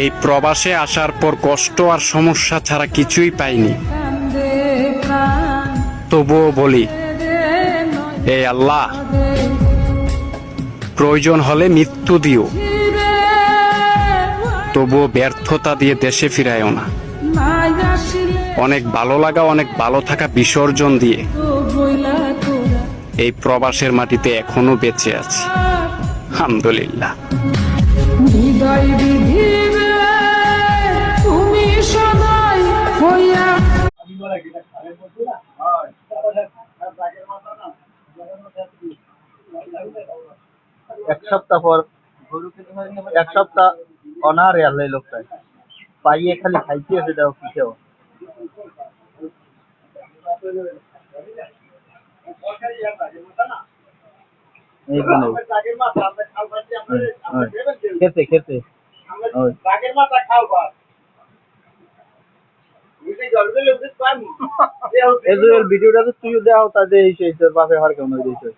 এই প্রবাসে আসার পর কষ্ট আর সমস্যা ছাড়া কিছুই পাইনি। তবুও বলি, এই আল্লাহ, প্রয়োজন হলে মৃত্যু দিও, তবুও ব্যর্থতা দিয়ে দেশে ফিরায়ও না। অনেক ভালো লাগা, অনেক ভালো থাকা বিসর্জন দিয়ে এই প্রবাসের মাটিতে এখনো বেঁচে আছি, আলহামদুলিল্লাহ। এক সপ্তাহ পর এক সপ্তাহ অনারে আল্লাহ লোকটাই পাইয়ে খালি খাইতে আছে দাও পিছেও এই জন্য খেতে খেতে এই ভিডিওটা তো তুইও দেওয়া তাদের এই সেই তোর বাপে হওয়ার কেমন দিয়েছে।